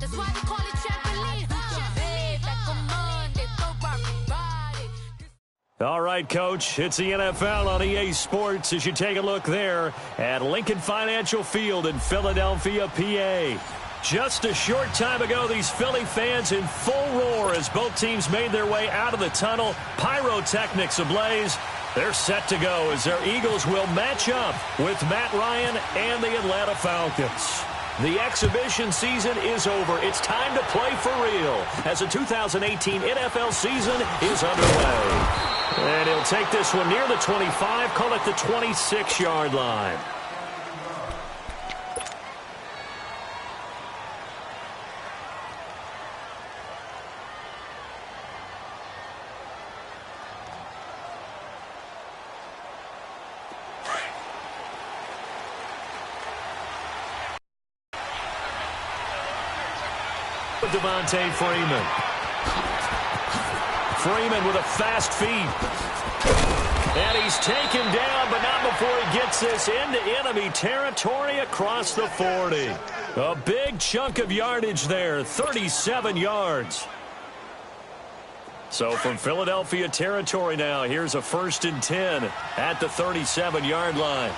That's why they call it trampoline. All right, Coach, it's the NFL on EA Sports as you take a look there at Lincoln Financial Field in Philadelphia, PA. Just a short time ago, these Philly fans in full roar as both teams made their way out of the tunnel. Pyrotechnics ablaze. They're set to go as their Eagles will match up with Matt Ryan and the Atlanta Falcons. The exhibition season is over. It's time to play for real as the 2018 NFL season is underway. And he'll take this one near the 25, call it the 26-yard line. Devontae Freeman. Freeman with a fast feet. And he's taken down, but not before he gets this into enemy territory across the 40. A big chunk of yardage there, 37 yards. So from Philadelphia territory now, here's a 1st and 10 at the 37-yard line.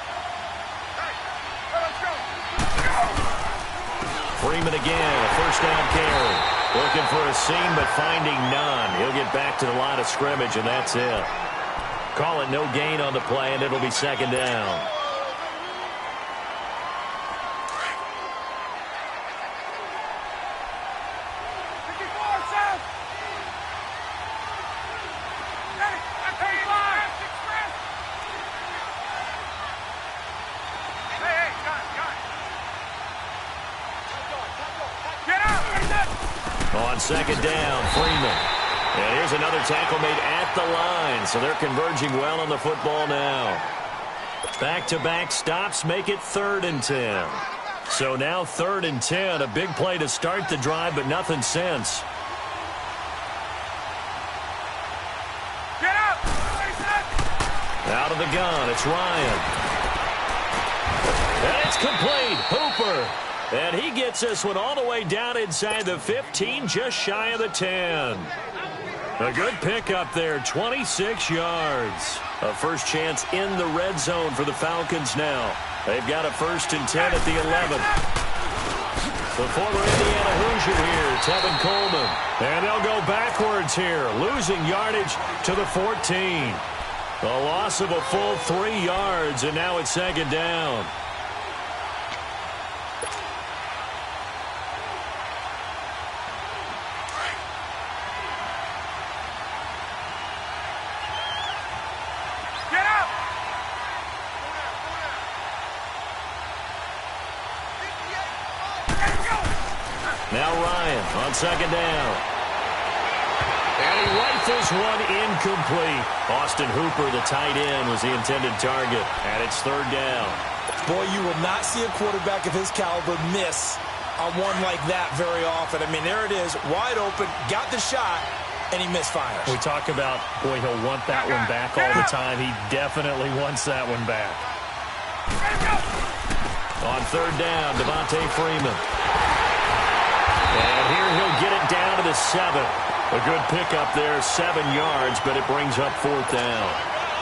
Freeman again, a 1st down carry. Looking for a seam, but finding none. He'll get back to the line of scrimmage, and that's it. Call it no gain on the play, and it'll be 2nd down. On 2nd down, Freeman. And here's another tackle made at the line, so they're converging well on the football now. Back-to-back stops make it 3rd and 10. So now 3rd and 10, a big play to start the drive, but nothing since. Get up! Out of the gun, it's Ryan. And it's complete. Hooper. And he gets this one all the way down inside the 15, just shy of the 10. A good pickup there, 26 yards. A first chance in the red zone for the Falcons now. They've got a 1st and 10 at the 11. The former Indiana Hoosier here, Tevin Coleman. And they'll go backwards here, losing yardage to the 14. A loss of a full 3 yards, and now it's 2nd down. Now Ryan on 2nd down. And he rifles one incomplete. Austin Hooper, the tight end, was the intended target. And it's 3rd down. Boy, you will not see a quarterback of his caliber miss on one like that very often. I mean, there it is, wide open, got the shot, and he misfires. We talk about, boy, he'll want that one back all the time. He definitely wants that one back. On 3rd down, Devontae Freeman. And here he'll get it down to the 7. A good pickup there, 7 yards, but it brings up 4th down.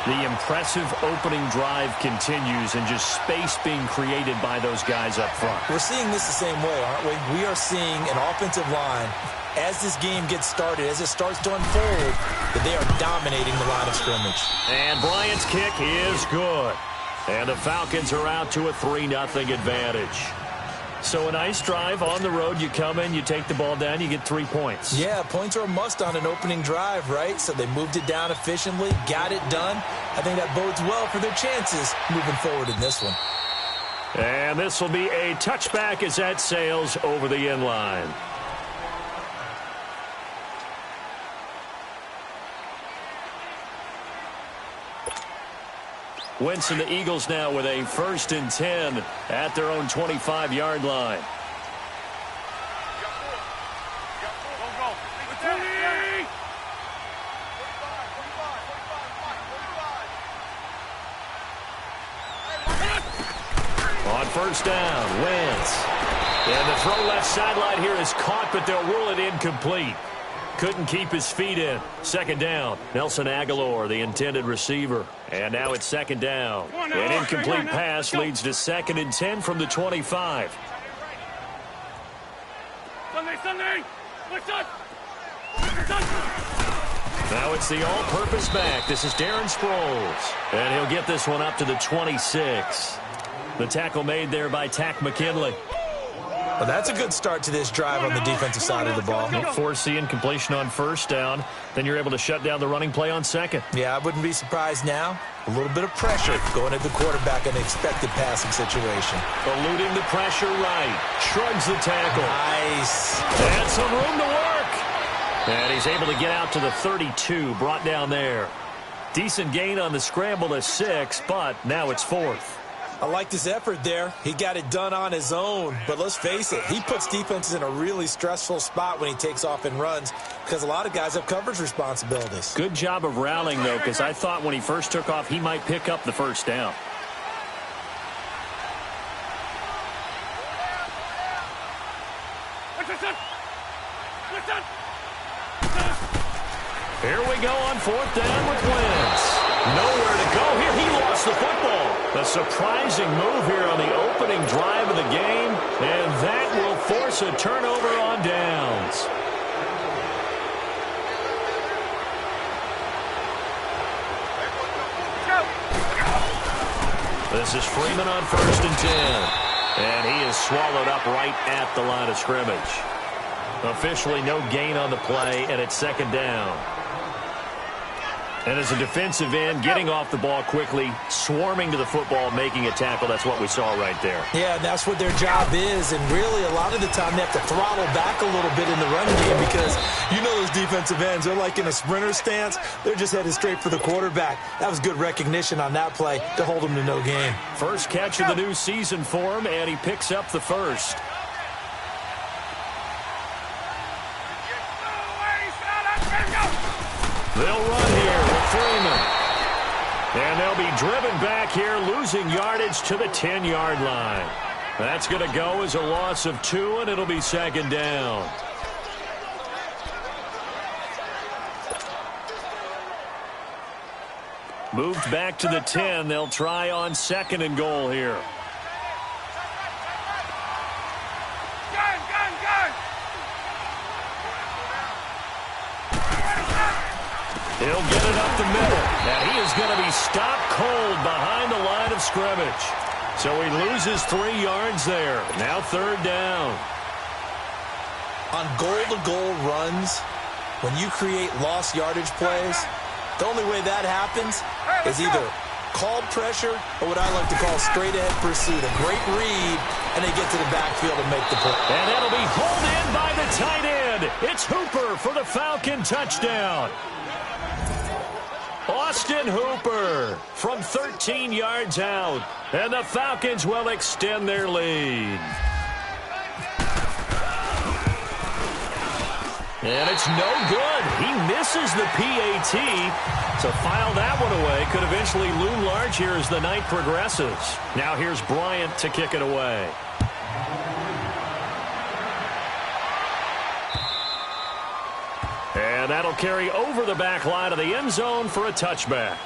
The impressive opening drive continues and just space being created by those guys up front. We're seeing this the same way, aren't we? We are seeing an offensive line, as this game gets started, as it starts to unfold, that they are dominating the line of scrimmage. And Bryant's kick is good. And the Falcons are out to a 3-0 advantage. So a nice drive on the road. You come in, you take the ball down, you get 3 points. Yeah, points are a must on an opening drive, right? So they moved it down efficiently, got it done. I think that bodes well for their chances moving forward in this one. And this will be a touchback as that sails over the end line. Wentz and the Eagles now with a 1st and 10 at their own 25-yard line. On 1st down, Wentz. And the throw left sideline here is caught, but they'll rule it incomplete. Couldn't keep his feet in. Second down. Nelson Aguilar, the intended receiver. And now it's second down. An incomplete pass leads to 2nd and 10 from the 25. Now it's the all-purpose back. This is Darren Sproles. And he'll get this one up to the 26. The tackle made there by Tack McKinley. Well, that's a good start to this drive on the defensive side of the ball. Force the incompletion on first down. Then you're able to shut down the running play on second. Yeah, I wouldn't be surprised now. A little bit of pressure going at the quarterback in an expected passing situation. Eluding the pressure right. Shrugs the tackle. Nice. And some room to work. And he's able to get out to the 32. Brought down there. Decent gain on the scramble to 6, but now it's 4th. I liked his effort there. He got it done on his own. But let's face it, he puts defenses in a really stressful spot when he takes off and runs because a lot of guys have coverage responsibilities. Good job of rallying, though, because I thought when he first took off, he might pick up the first down. Here we go on 4th down with Wentz. Nowhere to go here. He lost the football. A surprising move here on the opening drive of the game, and that will force a turnover on downs. This is Freeman on 1st and 10. And he is swallowed up right at the line of scrimmage. Officially no gain on the play, and it's 2nd down. And as a defensive end, getting off the ball quickly, swarming to the football, making a tackle, that's what we saw right there. Yeah, and that's what their job is. And really, a lot of the time, they have to throttle back a little bit in the running game because you know those defensive ends, they're like in a sprinter stance. They're just headed straight for the quarterback. That was good recognition on that play to hold them to no gain. First catch of the new season for him, and he picks up the first. They'll run here with Freeman. And they'll be driven back here, losing yardage to the 10-yard line. That's going to go as a loss of 2, and it'll be 2nd down. Moved back to the 10. They'll try on 2nd and goal here. He'll get it up the middle. And he is going to be stopped cold behind the line of scrimmage. So he loses 3 yards there. Now 3rd down. On goal-to-goal runs, when you create lost yardage plays, the only way that happens is either called pressure or what I like to call straight-ahead pursuit. A great read, and they get to the backfield and make the play. And that'll be hauled in by the tight end. It's Hooper for the Falcon touchdown. Austin Hooper from 13 yards out. And the Falcons will extend their lead. And it's no good. He misses the PAT. So file that one away. Could eventually loom large here as the night progresses. Now here's Bryant to kick it away. And that'll carry over the back line of the end zone for a touchback.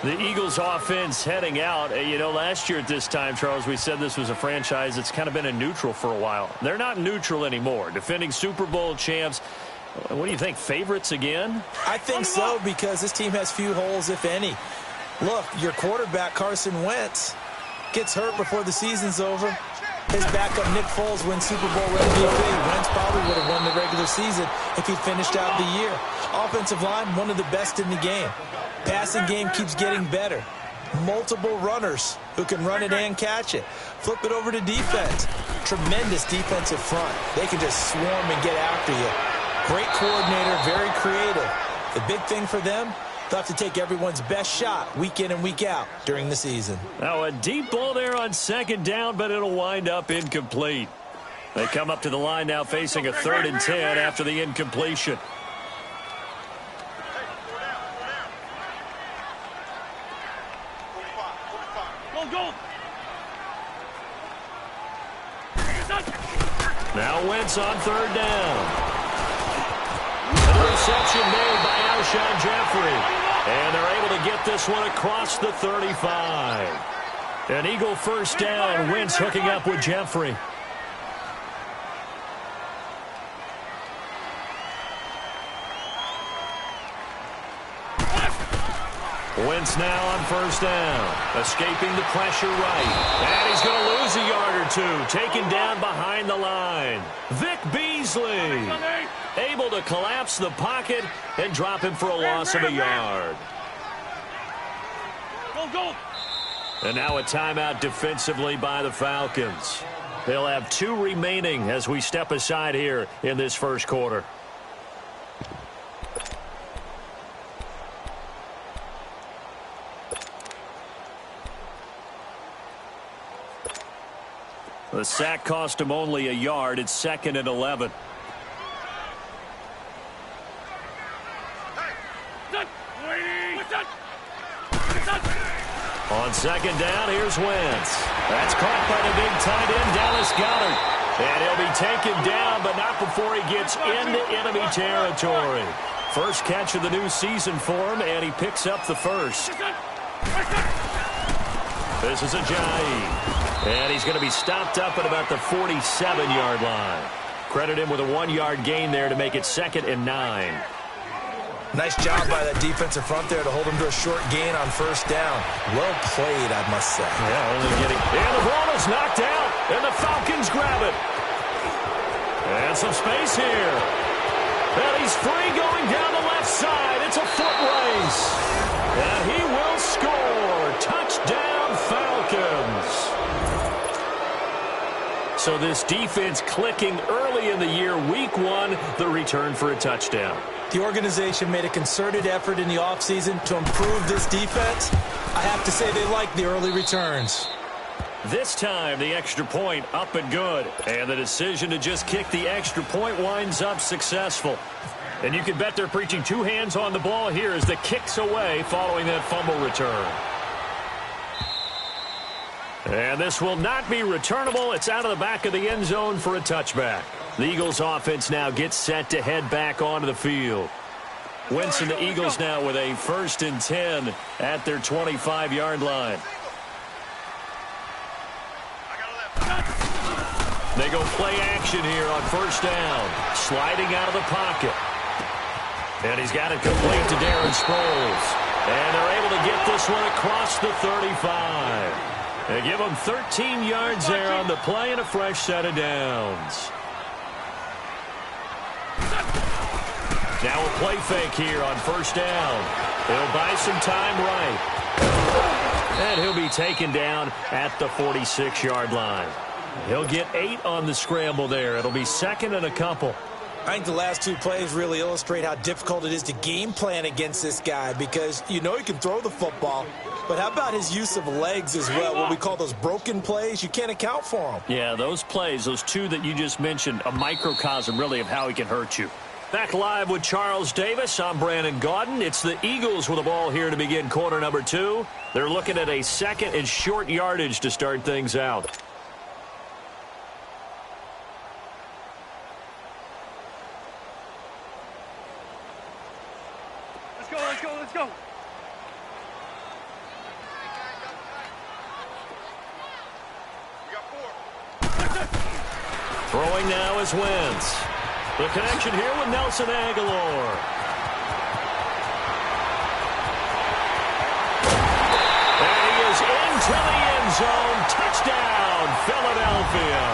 The Eagles offense heading out. You know, last year at this time, Charles, we said this was a franchise that's kind of been in neutral for a while. They're not neutral anymore. Defending Super Bowl champs. What do you think, favorites again? I think so, because this team has few holes, if any. Look, your quarterback, Carson Wentz, gets hurt before the season's over. His backup, Nick Foles, wins Super Bowl MVP. Wentz probably would have won the regular season if he finished out the year. Offensive line, one of the best in the game. Passing game keeps getting better. Multiple runners who can run it and catch it. Flip it over to defense. Tremendous defensive front. They can just swarm and get after you. Great coordinator, very creative. The big thing for them, they'll have to take everyone's best shot week in and week out during the season. Now a deep ball there on 2nd down, but it'll wind up incomplete. They come up to the line now facing a 3rd and 10 after the incompletion. offense on third down. The reception made by Alshon Jeffrey. And they're able to get this one across the 35. An Eagle first down. Wentz hooking up with Jeffrey. Wentz now on first down. Escaping the pressure right. And he's going to lose a yard or two. Taken down behind the line. Vic Beasley able to collapse the pocket and drop him for a loss of a yard. Go. And now a timeout defensively by the Falcons. They'll have 2 remaining as we step aside here in this first quarter. The sack cost him only a yard. It's 2nd and 11. On second down, here's Wentz. That's caught by the big tight end, Dallas Goedert. And he'll be taken down, but not before he gets into enemy territory. First catch of the new season for him, and he picks up the first. This is Ajayi. And he's going to be stopped up at about the 47-yard line. Credit him with a 1-yard gain there to make it 2nd and 9. Nice job by that defensive front there to hold him to a short gain on first down. Well played, I must say. Yeah, only getting... And the ball is knocked out, and the Falcons grab it. And some space here. And he's free going down the left side. It's a foot race. And he will score. Touchdown, Falcons. So this defense clicking early in the year. Week 1, the return for a touchdown. The organization made a concerted effort in the offseason to improve this defense. I have to say they like the early returns. This time, the extra point up and good. And the decision to just kick the extra point winds up successful. And you can bet they're preaching 2 hands on the ball here as the kick's away following that fumble return. And this will not be returnable. It's out of the back of the end zone for a touchback. The Eagles offense now gets set to head back onto the field. Wentz and the Eagles now with a 1st and 10 at their 25-yard line. They go play action here on first down. Sliding out of the pocket. And he's got it complete to Darren Sproles. And they're able to get this one across the 35. They give him 13 yards there on the play and a fresh set of downs. Now a play fake here on first down. He'll buy some time right. And he'll be taken down at the 46-yard line. He'll get 8 on the scramble there. It'll be 2nd and a couple. I think the last 2 plays really illustrate how difficult it is to game plan against this guy because you know he can throw the football, but how about his use of legs as well, what we call those broken plays? You can't account for them. Yeah, those plays, those 2 that you just mentioned, a microcosm really of how he can hurt you. Back live with Charles Davis. I'm Brandon Gaudin. It's the Eagles with the ball here to begin quarter number 2. They're looking at a 2nd and short yardage to start things out. Let's go. Throwing now is Wentz. The connection here with Nelson Aguilar. And he is into the end zone. Touchdown, Philadelphia.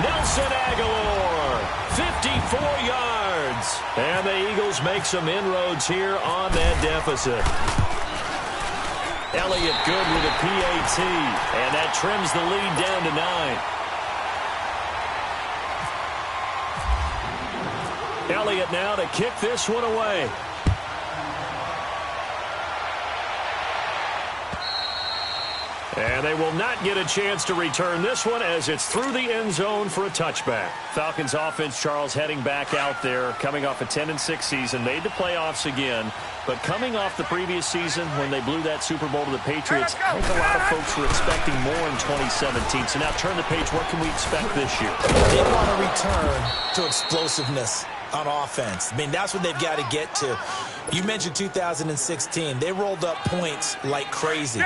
Nelson Aguilar, 54 yards. And the Eagles make some inroads here on that deficit. Elliott good with a PAT. And that trims the lead down to 9. Elliott now to kick this one away. And they will not get a chance to return this one as it's through the end zone for a touchback. Falcons offense, Charles, heading back out there, coming off a 10-6 season, made the playoffs again. But coming off the previous season when they blew that Super Bowl to the Patriots, I think a lot of folks were expecting more in 2017. So now turn the page. What can we expect this year? They want to return to explosiveness on offense. I mean, that's what they've got to get to. You mentioned 2016. They rolled up points like crazy.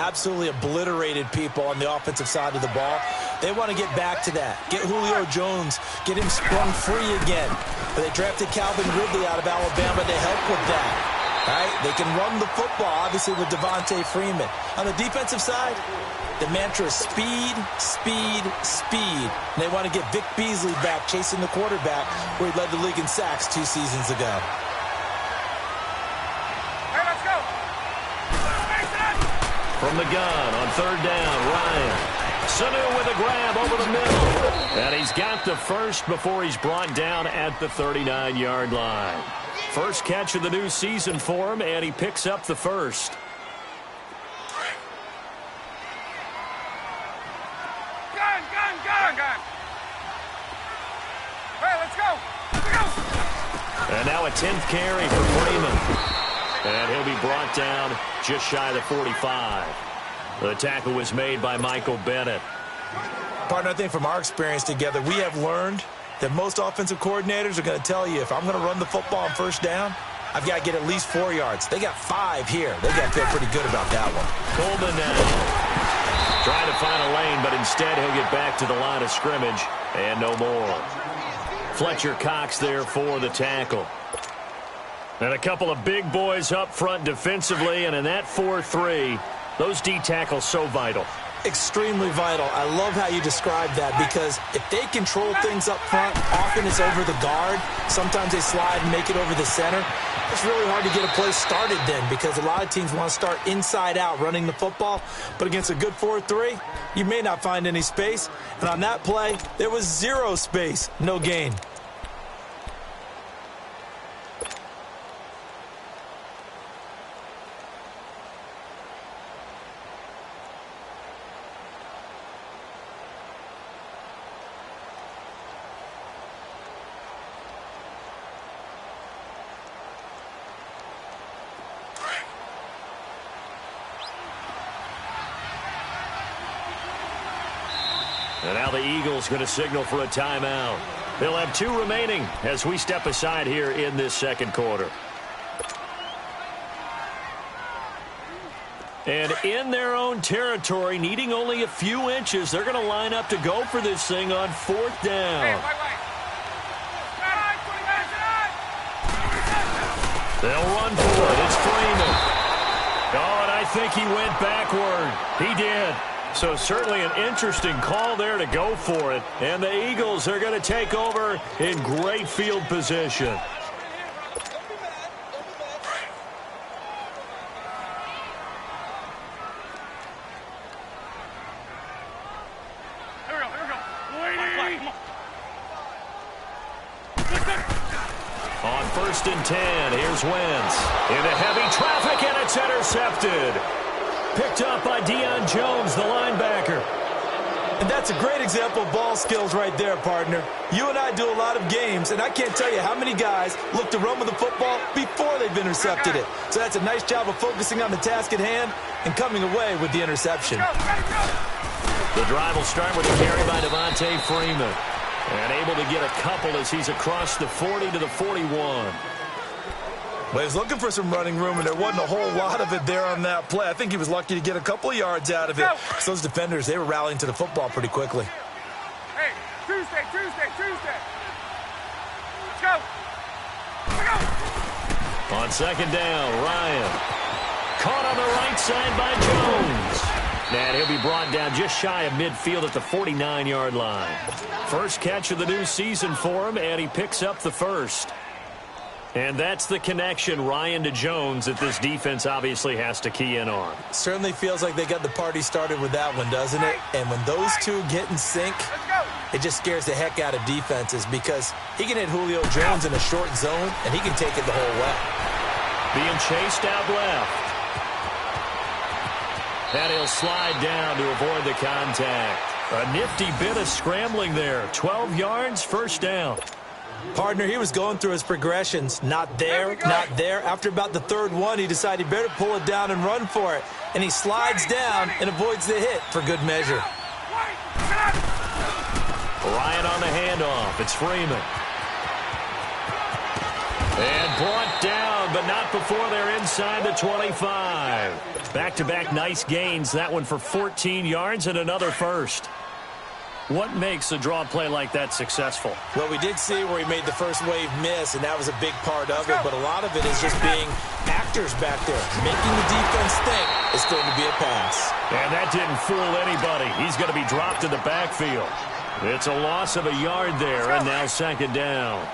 Absolutely obliterated people on the offensive side of the ball. They want to get back to that. Get Julio Jones, get him sprung free again. But they drafted Calvin Ridley out of Alabama to help with that. Right? They can run the football, obviously, with Devontae Freeman. On the defensive side, the mantra is speed, speed, speed. And they want to get Vic Beasley back chasing the quarterback where he led the league in sacks 2 seasons ago. Hey, let's go. From the gun on third down, Ryan. Sanu with a grab over the middle. And he's got the first before he's brought down at the 39-yard line. First catch of the new season for him, and he picks up the first. Gun. Hey, let's go. And now a 10th carry for Freeman. And he'll be brought down just shy of the 45. The tackle was made by Michael Bennett. Partner, I think from our experience together, we have learned that most offensive coordinators are going to tell you, if I'm going to run the football on first down, I've got to get at least 4 yards. They got 5 here. They got to feel pretty good about that one. Coleman now trying to find a lane, but instead he'll get back to the line of scrimmage and no more. Fletcher Cox there for the tackle. And a couple of big boys up front defensively, and in that 4-3, those D tackles so vital. Extremely vital. I love how you describe that, because if they control things up front, often it's over the guard. Sometimes they slide and make it over the center. It's really hard to get a play started then, because a lot of teams want to start inside out running the football. But against a good 4-3, you may not find any space. And on that play, there was 0 space, no gain. And now the Eagles going to signal for a timeout. They'll have 2 remaining as we step aside here in this second quarter. And in their own territory, needing only a few inches, they're going to line up to go for this thing on 4th down. They'll run for it. It's Freeman. Oh, and I think he went backward. He did. So certainly an interesting call there to go for it. And the Eagles are going to take over in great field position. On 1st and 10, here's Wentz. Into heavy traffic, and it's intercepted. Picked up by Deion Jones, the linebacker. And that's a great example of ball skills right there, partner. You and I do a lot of games, and I can't tell you how many guys look to run with the football before they've intercepted it. So that's a nice job of focusing on the task at hand and coming away with the interception. The drive will start with a carry by Devontae Freeman. And able to get a couple as he's across the 40 to the 41. Well, he was looking for some running room, and there wasn't a whole lot of it there on that play. I think he was lucky to get a couple of yards out of it. So those defenders, they were rallying to the football pretty quickly. Hey, Tuesday. Let's go. On 2nd down, Ryan. Caught on the right side by Jones. And he'll be brought down just shy of midfield at the 49-yard line. First catch of the new season for him, and he picks up the first. And that's the connection, Ryan to Jones, that this defense obviously has to key in on. Certainly feels like they got the party started with that one, doesn't it? And when those two get in sync, it just scares the heck out of defenses, because he can hit Julio Jones in a short zone, and he can take it the whole way. Being chased out left. And he'll slide down to avoid the contact. A nifty bit of scrambling there. 12 yards, first down. Partner, he was going through his progressions. Not there, not there. After about the third one, he decided he better pull it down and run for it. And he slides down and avoids the hit for good measure. Ryan on the handoff. It's Freeman. And brought down, but not before they're inside the 25. Back-to-back nice gains. That one for 14 yards and another first. What makes a draw play like that successful? Well, we did see where he made the first wave miss, and that was a big part of it. But a lot of it is just being actors back there, making the defense think it's going to be a pass. And that didn't fool anybody. He's going to be dropped in the backfield. It's a loss of a yard there, and now second down.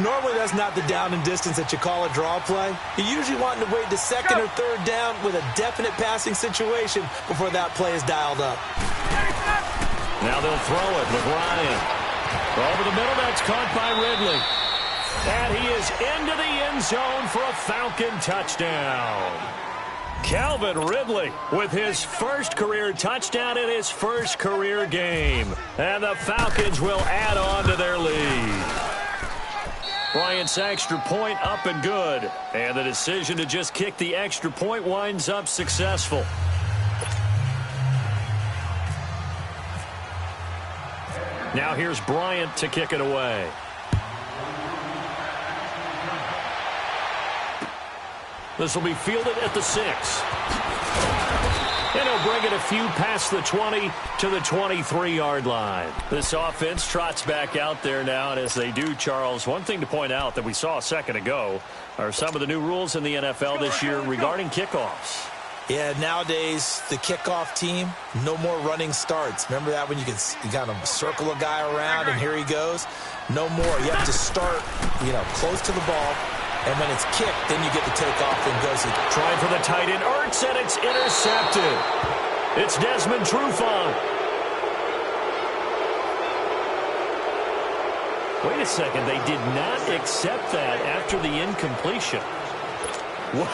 Normally, that's not the down and distance that you call a draw play. You usually want to wait to second or third down with a definite passing situation before that play is dialed up. Now they'll throw it with Ryan. Over the middle, that's caught by Ridley. And he is into the end zone for a Falcon touchdown. Calvin Ridley with his first career touchdown in his first career game. And the Falcons will add on to their lead. Bryant's extra point up and good. And the decision to just kick the extra point winds up successful. Now here's Bryant to kick it away. This will be fielded at the 6. And he'll bring it a few past the 20 to the 23-yard line. This offense trots back out there now, and as they do, Charles, one thing to point out that we saw a second ago are some of the new rules in the NFL this year regarding kickoffs. Yeah, nowadays, the kickoff team, no more running starts. Remember that when you kind of circle a guy around and here he goes? No more. You have to start, close to the ball. And when it's kicked, then you get the takeoff and goes. Trying for the tight end, Ertz, and it's intercepted. It's Desmond Trufant. Wait a second, they did not accept that after the incompletion. What?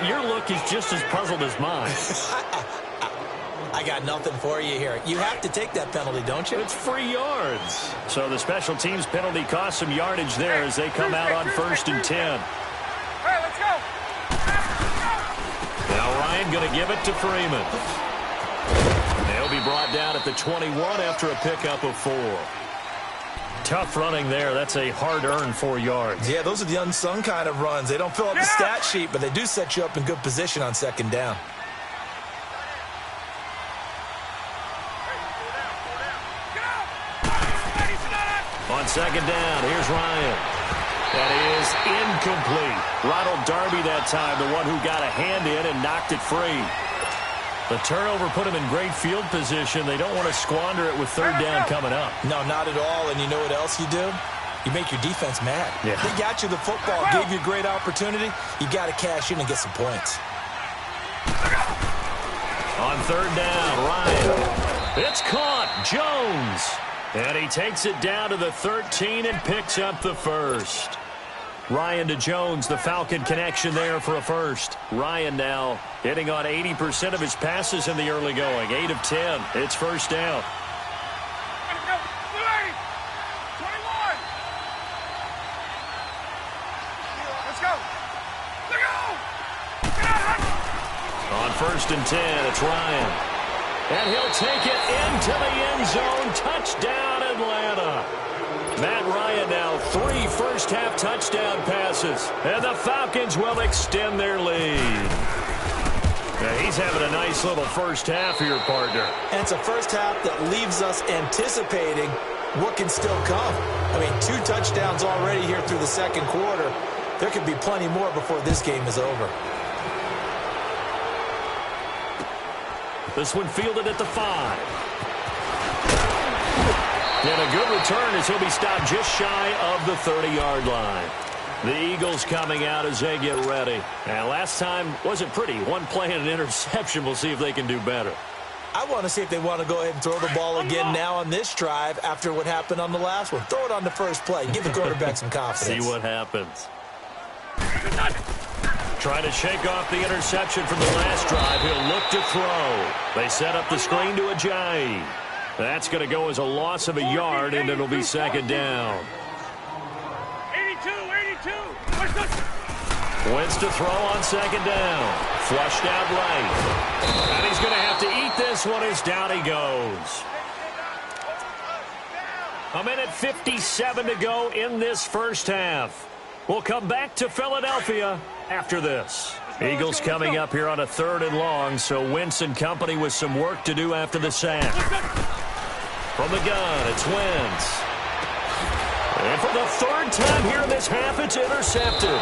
Your look is just as puzzled as mine. I got nothing for you here. You have to take that penalty, don't you? It's free yards. So the special teams penalty cost some yardage there as they come out on 1st and 10. Hey, let's go. Now Ryan going to give it to Freeman. He'll be brought down at the 21 after a pickup of 4. Tough running there. That's a hard-earned 4 yards. Yeah, those are the unsung kind of runs. They don't fill up the stat sheet, but they do set you up in good position on second down. On second down, here's Ryan. That is incomplete. Ronald Darby that time, the one who got a hand in and knocked it free. The turnover put him in great field position. They don't want to squander it with third down coming up. No, not at all. And you know what else you do? You make your defense mad. Yeah. They got you the football, gave you a great opportunity. You got to cash in and get some points. On third down, Ryan. It's caught. Jones. And he takes it down to the 13 and picks up the first. Ryan to Jones, the Falcon connection there for a first. Ryan now hitting on 80% of his passes in the early going. 8 of 10. It's first down. Let's go. On 1st and 10, it's Ryan. And he'll take it into the end zone. Touchdown, Atlanta. Matt Ryan now 3 first-half touchdown passes. And the Falcons will extend their lead. Now, he's having a nice little first half here, partner. And it's a first half that leaves us anticipating what can still come. I mean, 2 touchdowns already here through the second quarter. There could be plenty more before this game is over. This one fielded at the 5. And a good return as he'll be stopped just shy of the 30-yard line. The Eagles coming out as they get ready. And last time wasn't pretty. One play and an interception. We'll see if they can do better. I want to see if they want to go ahead and throw the ball again now on this drive after what happened on the last one. Throw it on the first play. Give the quarterback some confidence. See what happens. Trying to shake off the interception from the last drive. He'll look to throw. They set up the screen to Ajayi. That's going to go as a loss of a yard, and it'll be second down. 82. Wentz to throw on second down. Flushed out right. And he's going to have to eat this one as down he goes. A minute 57 to go in this first half. We'll come back to Philadelphia after this. Eagles coming up here on a 3rd and long, so Wentz and company with some work to do after the sack. From the gun, it's Wentz. And for the 3rd time here in this half, it's intercepted.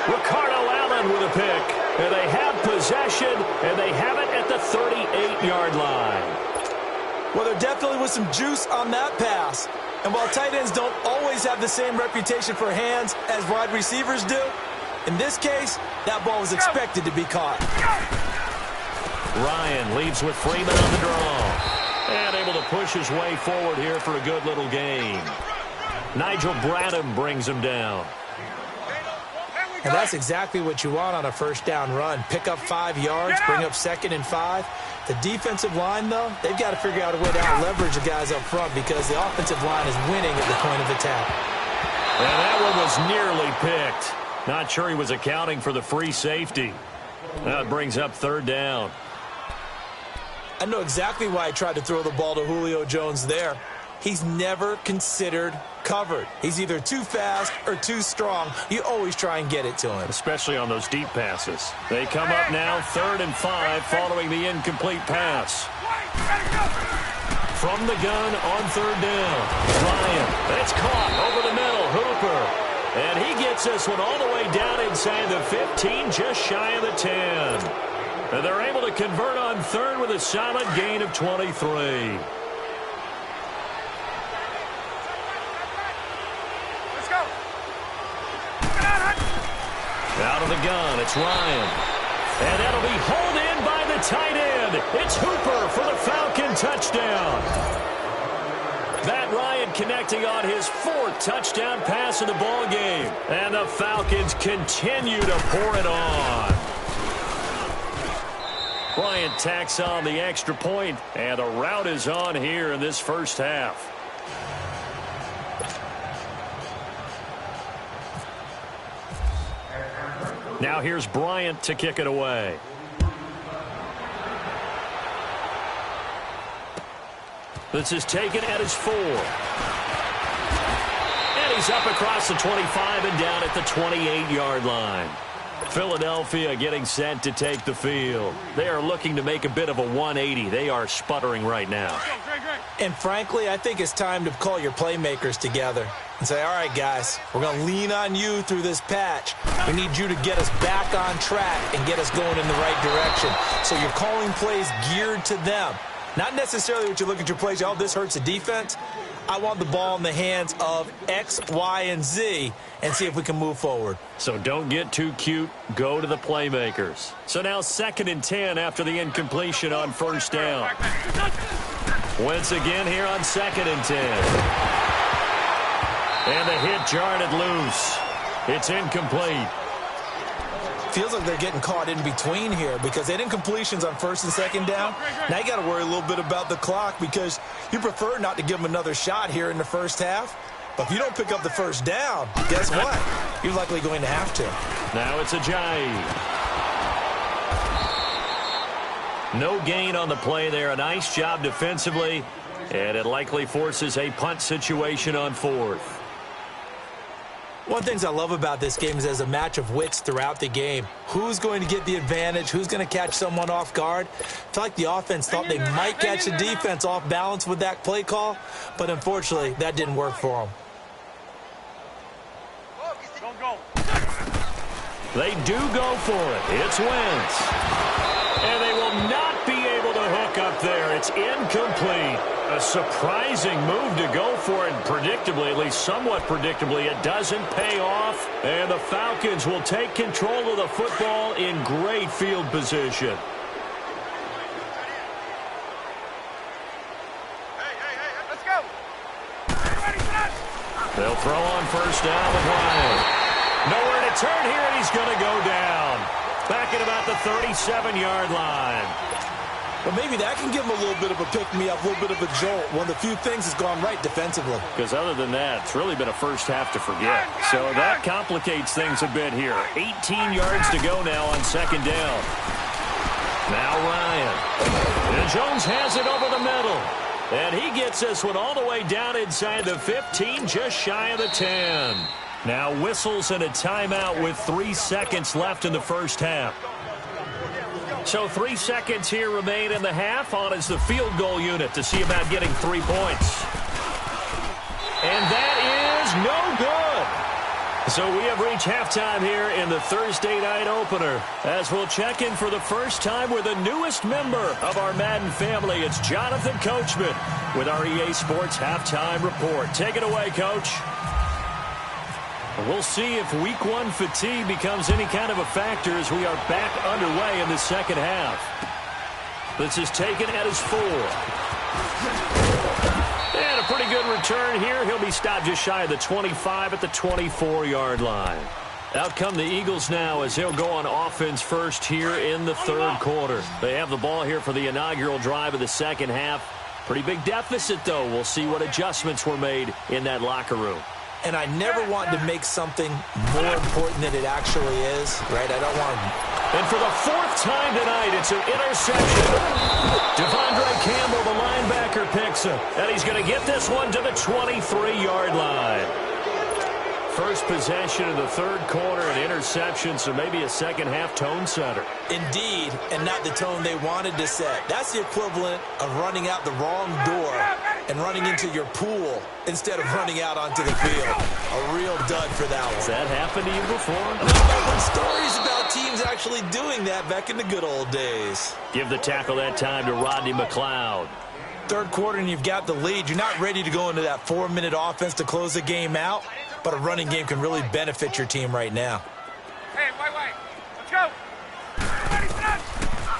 Ricardo Allen with a pick. And they have possession, and they have it at the 38-yard line. Well, there definitely was some juice on that pass. And while tight ends don't always have the same reputation for hands as wide receivers do, in this case, that ball was expected to be caught. Ryan leaves with Freeman on the draw. And able to push his way forward here for a good little gain. Nigel Bradham brings him down. And that's exactly what you want on a first down run. Pick up 5 yards, bring up 2nd and 5. The defensive line, though, they've got to figure out a way to out-leverage the guys up front because the offensive line is winning at the point of attack. And that one was nearly picked. Not sure he was accounting for the free safety. That brings up 3rd down. I know exactly why I tried to throw the ball to Julio Jones there. He's never considered covered. He's either too fast or too strong. You always try and get it to him. Especially on those deep passes. They come up now 3rd and 5 following the incomplete pass. From the gun on 3rd down. Ryan, it's caught over the middle. Hooper. And he gets this one all the way down inside the 15, just shy of the 10. And they're able to convert on 3rd with a solid gain of 23. Out of the gun, it's Ryan. And that'll be hauled in by the tight end. It's Hooper for the Falcon touchdown. Matt Ryan connecting on his 4th touchdown pass in the ball game. And the Falcons continue to pour it on. Bryant tacks on the extra point, and a rout is on here in this first half. Now here's Bryant to kick it away. This is taken at his 4. And he's up across the 25 and down at the 28-yard line. Philadelphia getting set to take the field. They are looking to make a bit of a 180. They are sputtering right now. And frankly, I think it's time to call your playmakers together and say, all right, guys, we're going to lean on you through this patch. We need you to get us back on track and get us going in the right direction. So you're calling plays geared to them. Not necessarily what you look at your plays, oh, this hurts the defense. I want the ball in the hands of X, Y, and Z and see if we can move forward. So don't get too cute. Go to the playmakers. So now 2nd and 10 after the incompletion on 1st down. Wentz again here on 2nd and 10. And the hit jarred it loose. It's incomplete. Feels like they're getting caught in between here because they didn't completions on 1st and 2nd down. Now you got to worry a little bit about the clock because you prefer not to give them another shot here in the first half. But if you don't pick up the 1st down, guess what? You're likely going to have to. Now it's Ajayi. No gain on the play there. A nice job defensively. And it likely forces a punt situation on 4th. One of the things I love about this game is there's a match of wits throughout the game. Who's going to get the advantage? Who's going to catch someone off guard? I feel like the offense thought they might catch the defense off balance with that play call, but unfortunately, that didn't work for them. They do go for it. It's Wentz. And they will not be able to hook up there. It's incomplete. A surprising move to go for it. Predictably, at least somewhat predictably, it doesn't pay off. And the Falcons will take control of the football in great field position. Let's go. They'll throw on 1st down with Ryan. Nowhere to turn here, and he's going to go down. Back at about the 37-yard line. Well, maybe that can give him a little bit of a pick-me-up, a little bit of a jolt. One of the few things has gone right defensively. Because other than that, it's really been a first half to forget. So that complicates things a bit here. 18 yards to go now on second down. Now Ryan. And Jones has it over the middle. And he gets this one all the way down inside the 15, just shy of the 10. Now whistles and a timeout with 3 seconds left in the first half. So 3 seconds here remain in the half. On is the field goal unit to see about getting 3 points. And that is no good. So we have reached halftime here in the Thursday night opener. As we'll check in for the first time with the newest member of our Madden family. It's Jonathan Coachman with our EA Sports Halftime Report. Take it away, Coach. We'll see if week 1 fatigue becomes any kind of a factor as we are back underway in the second half. This is taken at his 4. And a pretty good return here. He'll be stopped just shy of the 25 at the 24-yard line. Out come the Eagles now as they'll go on offense first here in the third quarter. They have the ball here for the inaugural drive of the second half. Pretty big deficit, though. We'll see what adjustments were made in that locker room. And I never want to make something more important than it actually is, right? I don't want to. And for the 4th time tonight, it's an interception. Devondre Campbell, the linebacker, picks him. And he's going to get this one to the 23-yard line. First possession of the third quarter, an interception, so maybe a second-half tone setter. Indeed, and not the tone they wanted to set. That's the equivalent of running out the wrong door and running into your pool instead of running out onto the field. A real dud for that one. Has that happened to you before? I've heard stories about teams actually doing that back in the good old days. Give the tackle that time to Rodney McLeod. Third quarter and you've got the lead. You're not ready to go into that 4-minute offense to close the game out, but a running game can really benefit your team right now. Hey, wait. Let's go.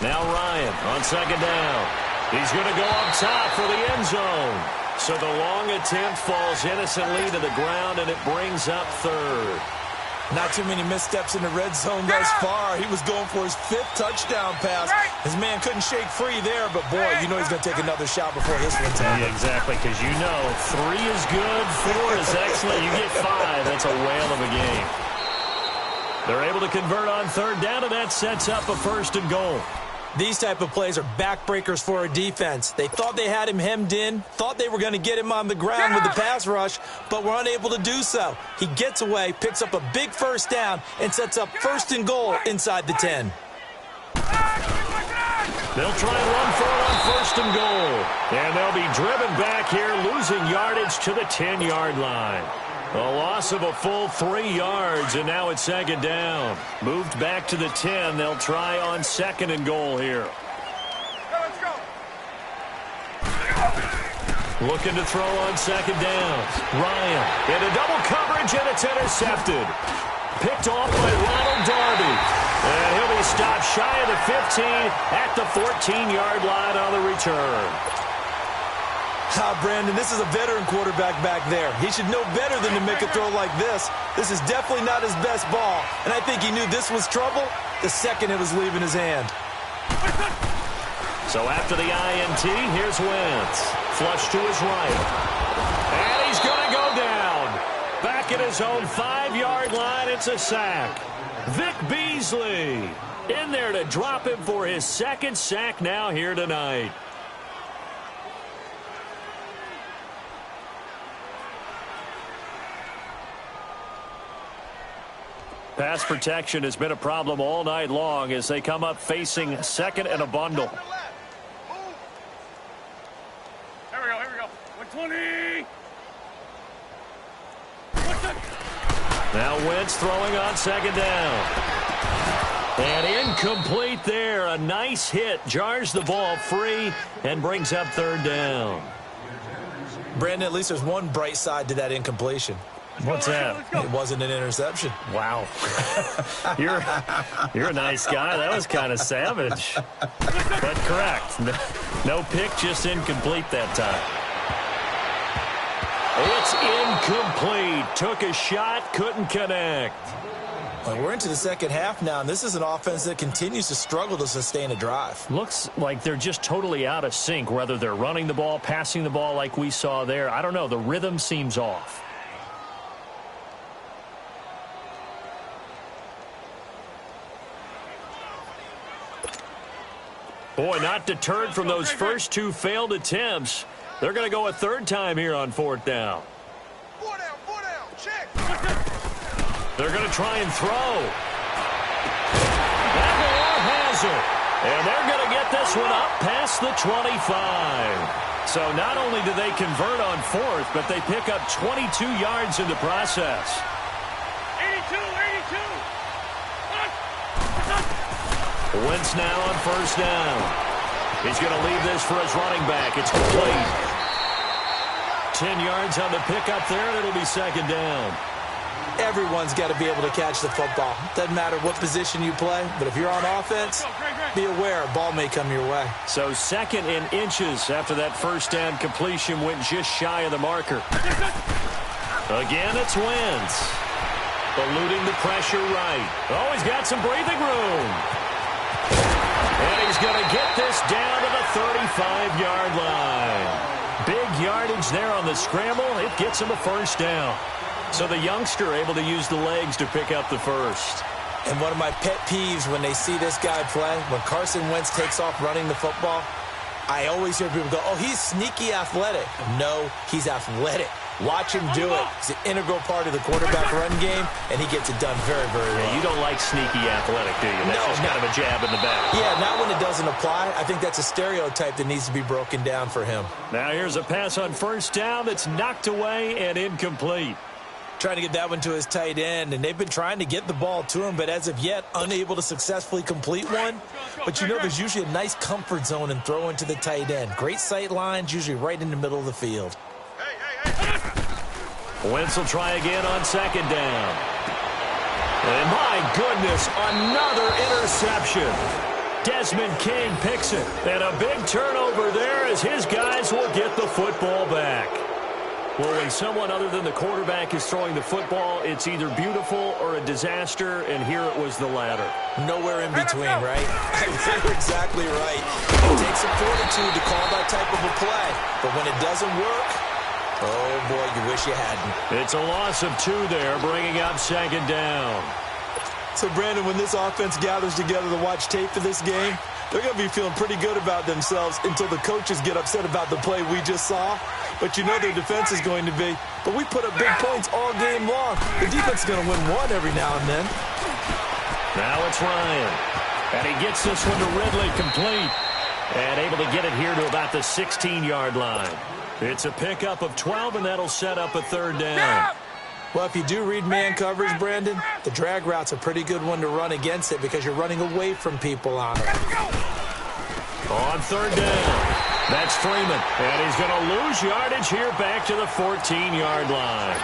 Now Ryan on second down. He's going to go up top for the end zone. So the long attempt falls innocently to the ground, and it brings up third. Not too many missteps in the red zone thus far. He was going for his 5th touchdown pass. His man couldn't shake free there, but boy, you know he's going to take another shot before this one's over. Yeah, exactly, because you know 3 is good, 4 is excellent. You get 5, that's a whale of a game. They're able to convert on third down, and that sets up a 1st and goal. These type of plays are backbreakers for a defense. They thought they had him hemmed in, thought they were going to get him on the ground with the pass rush, but were unable to do so. He gets away, picks up a big 1st down, and sets up 1st and goal inside the 10. They'll try and run for it on 1st and goal. And they'll be driven back here, losing yardage to the 10-yard line. A loss of a full 3 yards, and now it's 2nd down. Moved back to the 10. They'll try on 2nd and goal here. Let's go. Looking to throw on 2nd down. Ryan into double coverage, and it's intercepted. Picked off by Ronald Darby. And he'll be stopped shy of the 15 at the 14-yard line on the return. Brandon, this is a veteran quarterback back there. He should know better than to make a throw like this. This is definitely not his best ball, and I think he knew this was trouble the second it was leaving his hand. So after the INT, here's Wentz. Flush to his right. And he's going to go down. Back at his own 5-yard line, it's a sack. Vic Beasley in there to drop him for his 2nd sack now here tonight. Pass protection has been a problem all night long as they come up facing 2nd and a bundle. Here we go. 120. Now Wentz throwing on 2nd down. And incomplete there. A nice hit. Jars the ball free and brings up 3rd down. Brandon, at least there's one bright side to that incompletion. What's that? It wasn't an interception. Wow. You're a nice guy. That was kind of savage. But correct. No pick, just incomplete that time. It's incomplete. Took a shot, couldn't connect. Well, we're into the second half now, and this is an offense that continues to struggle to sustain a drive. Looks like they're just totally out of sync, whether they're running the ball, passing the ball like we saw there. I don't know. The rhythm seems off. Boy, not deterred from those first two failed attempts. They're going to go a third time here on fourth down. Four down, check. They're going to try and throw. That has it. And they're going to get this one up past the 25. So not only do they convert on fourth, but they pick up 22 yards in the process. 82. Wentz now on first down. He's going to leave this for his running back. It's complete. 10 yards on the pickup there, and it'll be second down. Everyone's got to be able to catch the football. Doesn't matter what position you play, but if you're on offense, be aware a ball may come your way. So second in inches after that first down completion went just shy of the marker. Again, it's Wentz. Eluding the pressure right. Oh, he's got some breathing room. And he's going to get this down to the 35-yard line. Big yardage there on the scramble. It gets him a first down. So the youngster able to use the legs to pick up the first. And one of my pet peeves when they see this guy play, when Carson Wentz takes off running the football, I always hear people go, oh, he's sneaky athletic. No, he's athletic. Watch him do it. He's an integral part of the quarterback run game, and he gets it done very, very well. Yeah, you don't like sneaky athletic, do you? That's just kind of a jab in the back. Yeah, not when it doesn't apply. I think that's a stereotype that needs to be broken down for him. Now here's a pass on first down that's knocked away and incomplete. Trying to get that one to his tight end, and they've been trying to get the ball to him, but as of yet, unable to successfully complete one. But you know there's usually a nice comfort zone in throwing to the tight end. Great sight lines, usually right in the middle of the field. Wentz will try again on second down. And my goodness, another interception. Desmond King picks it. And a big turnover there as his guys will get the football back. Well, when someone other than the quarterback is throwing the football, it's either beautiful or a disaster, and here it was the latter. Nowhere in between, right? You're exactly right. It takes some fortitude to call that type of a play, but when it doesn't work, oh, boy, you wish you hadn't. It's a loss of 2 there, bringing up second down. So, Brandon, when this offense gathers together to watch tape for this game, they're going to be feeling pretty good about themselves until the coaches get upset about the play we just saw. But you know their defense is going to be. But we put up big points all game long. The defense is going to win one every now and then. Now it's Ryan. And he gets this one to Ridley complete. And able to get it here to about the 16-yard line. It's a pickup of 12, and that'll set up a third down. Well, if you do read man coverage, Brandon, the drag route's a pretty good one to run against it because you're running away from people on it. On third down, that's Freeman. And he's going to lose yardage here back to the 14-yard line.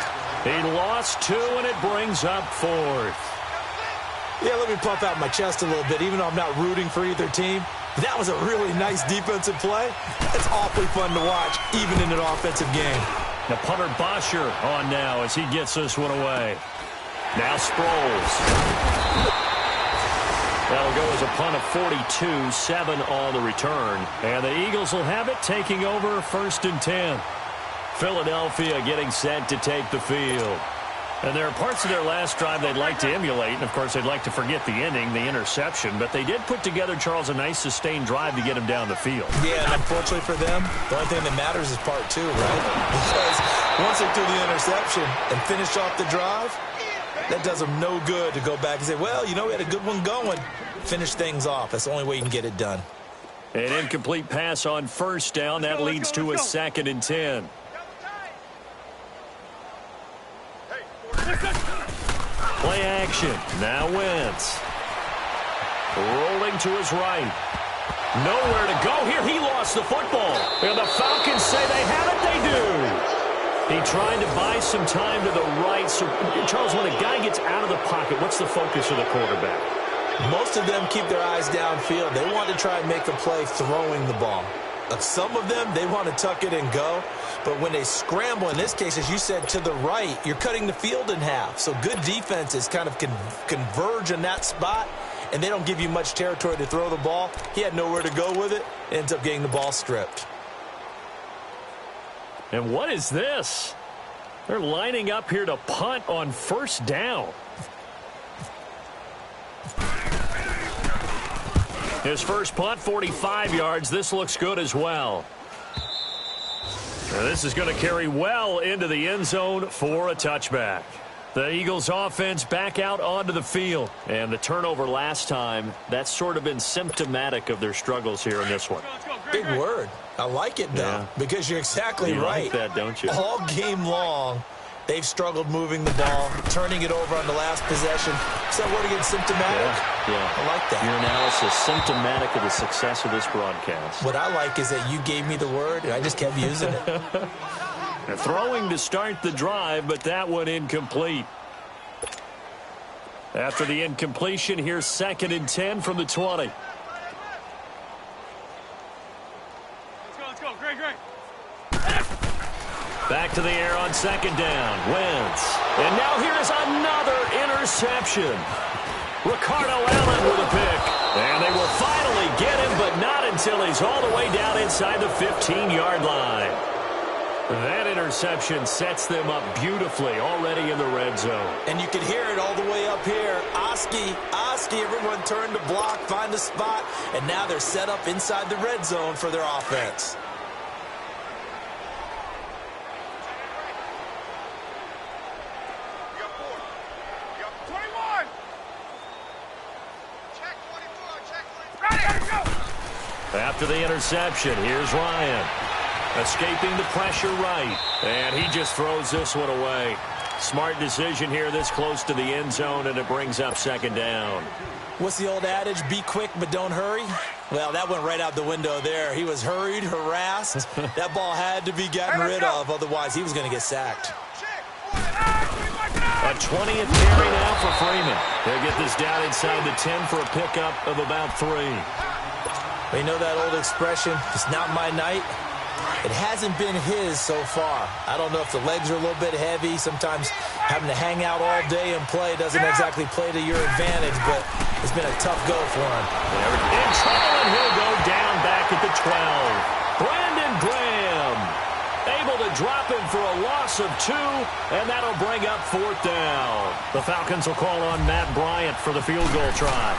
He lost 2, and it brings up 4th. Yeah, let me puff out my chest a little bit, even though I'm not rooting for either team. That was a really nice defensive play. It's awfully fun to watch, even in an offensive game. The punter Bosher on now as he gets this one away. Now Sproles. That'll go as a punt of 42, 7 on the return. And the Eagles will have it, taking over 1st and 10. Philadelphia getting set to take the field. And there are parts of their last drive they'd like to emulate. And, of course, they'd like to forget the ending, the interception. But they did put together, Charles, a nice sustained drive to get him down the field. Yeah, and unfortunately for them, the only thing that matters is part 2, right? Because once they threw the interception and finished off the drive, that does them no good to go back and say, well, you know, we had a good one going. Finish things off. That's the only way you can get it done. An incomplete pass on first down. That leads to a 2nd and 10. Play action. Now Wentz. Rolling to his right. Nowhere to go here. He lost the football. And the Falcons say they have it. They do. He tried to buy some time to the right. So, Charles, when a guy gets out of the pocket, what's the focus of the quarterback? Most of them keep their eyes downfield. They want to try and make a play throwing the ball. Some of them, they want to tuck it and go. But when they scramble, in this case, as you said, to the right, you're cutting the field in half. So good defenses kind of converge in that spot, and they don't give you much territory to throw the ball. He had nowhere to go with it. Ends up getting the ball stripped. And what is this? They're lining up here to punt on first down. His first punt, 45 yards. This looks good as well. Now this is going to carry well into the end zone for a touchback. The Eagles offense back out onto the field. And the turnover last time, that's sort of been symptomatic of their struggles here in this one. Big word. I like it, though, because you're exactly right. You like that, don't you? All game long, they've struggled moving the ball, turning it over on the last possession. Is that word again, symptomatic? Yeah. I like that. Your analysis, symptomatic of the success of this broadcast. What I like is that you gave me the word, and I just kept using it. Throwing to start the drive, but that one incomplete. After the incompletion, here's 2nd and 10 from the 20. Let's go. Great. Back to the air on 2nd down. Wentz. And now here's another interception. Ricardo Allen with a pick. And they will finally get him, but not until he's all the way down inside the 15-yard line. That interception sets them up beautifully already in the red zone. And you can hear it all the way up here. Oski, everyone turned to block, find a spot, and now they're set up inside the red zone for their offense. You got 4. You got 21. Check 24. Check 24. Ready, go. After the interception, here's Ryan. Escaping the pressure right. And he just throws this one away. Smart decision here this close to the end zone, and it brings up 2nd down. What's the old adage? Be quick, but don't hurry? Well, that went right out the window there. He was hurried, harassed. That ball had to be gotten rid of, otherwise he was going to get sacked. A 20th carry now for Freeman. They'll get this down inside the 10 for a pickup of about 3. You know that old expression, it's not my night? It hasn't been his so far. I don't know if the legs are a little bit heavy. Sometimes having to hang out all day and play doesn't exactly play to your advantage, but it's been a tough go for him. In trouble, and he'll go down back at the 12. Brandon Graham able to drop him for a loss of 2, and that'll bring up 4th down. The Falcons will call on Matt Bryant for the field goal try.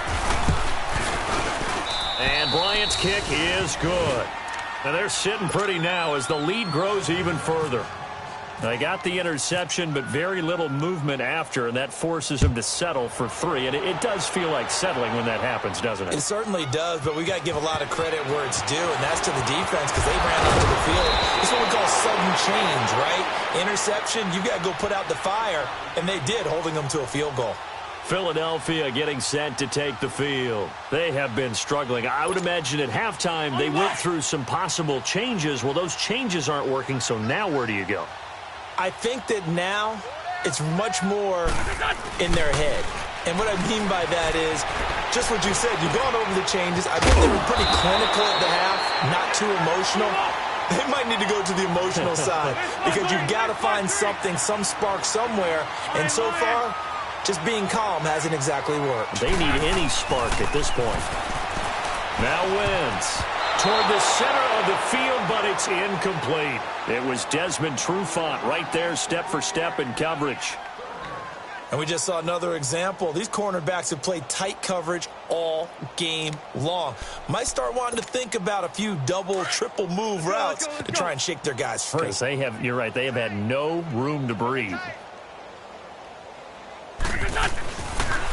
And Bryant's kick is good. And they're sitting pretty now as the lead grows even further. They got the interception, but very little movement after, and that forces them to settle for 3. And it does feel like settling when that happens, doesn't it? It certainly does, but we got to give a lot of credit where it's due, and that's to the defense because they ran onto the field. This is what we call sudden change, right? Interception, you got to go put out the fire, and they did, holding them to a field goal. Philadelphia getting set to take the field. They have been struggling. I would imagine at halftime they went through some possible changes. Well, those changes aren't working, so now where do you go? I think that now it's much more in their head. And what I mean by that is just what you said. You've gone over the changes. I think they were pretty clinical at the half, not too emotional. They might need to go to the emotional side because you've got to find something, some spark somewhere. And so far, just being calm hasn't exactly worked. They need any spark at this point. Now Wentz toward the center of the field, but it's incomplete. It was Desmond Trufant right there, step for step in coverage. And we just saw another example. These cornerbacks have played tight coverage all game long. Might start wanting to think about a few double, triple move routes to try and shake their guys free. Because they have, you're right, they have had no room to breathe.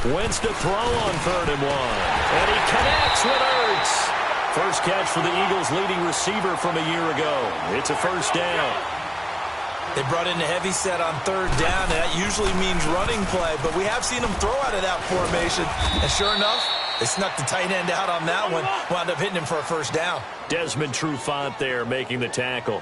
Wentz to throw on 3rd and 1. And he connects with Ertz. First catch for the Eagles' leading receiver from a year ago. It's a first down. They brought in the heavy set on 3rd down, and that usually means running play, but we have seen them throw out of that formation. And sure enough, they snuck the tight end out on that one, wound up hitting him for a first down. Desmond Trufant there making the tackle.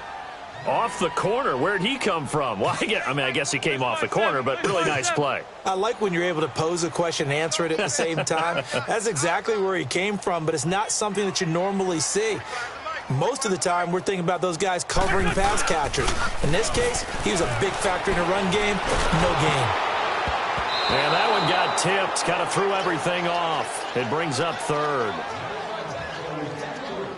Off the corner. Where'd he come from? Well, I guess he came off the corner, but really nice play. I like when you're able to pose a question and answer it at the same time. That's exactly where he came from, but it's not something that you normally see. Most of the time, we're thinking about those guys covering pass catchers. In this case, he was a big factor in the run game. No gain. And that one got tipped. Kind of threw everything off. It brings up third.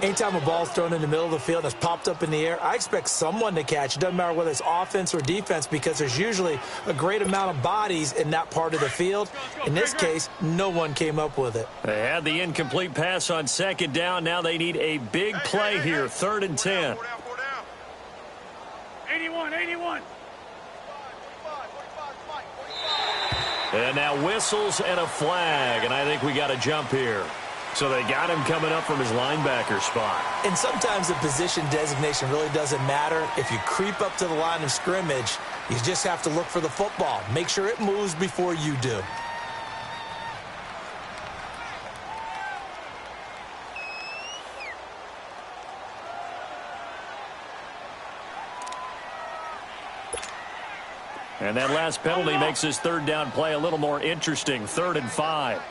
Anytime a ball's thrown in the middle of the field that's popped up in the air, I expect someone to catch. It doesn't matter whether it's offense or defense because there's usually a great amount of bodies in that part of the field. In this case, no one came up with it. They had the incomplete pass on second down. Now they need a big play here, 3rd and 10. 81. And now whistles and a flag, and I think we got a jump here. So they got him coming up from his linebacker spot. And sometimes the position designation really doesn't matter. If you creep up to the line of scrimmage, you just have to look for the football. Make sure it moves before you do. And that last penalty makes this 3rd down play a little more interesting. 3rd and 5.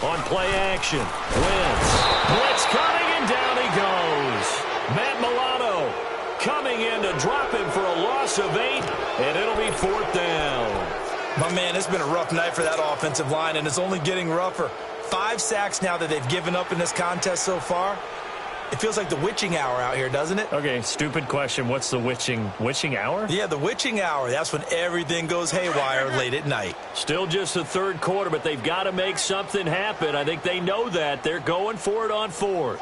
On play action, Wentz. Blitz coming, and down he goes. Matt Milano coming in to drop him for a loss of 8, and it'll be 4th down. My man, it's been a rough night for that offensive line, and it's only getting rougher. 5 sacks now that they've given up in this contest so far. It feels like the witching hour out here, doesn't it? Okay, stupid question. What's the witching hour? Yeah, the witching hour. That's when everything goes haywire late at night. Still just the 3rd quarter, but they've got to make something happen. I think they know that. They're going for it on 4th.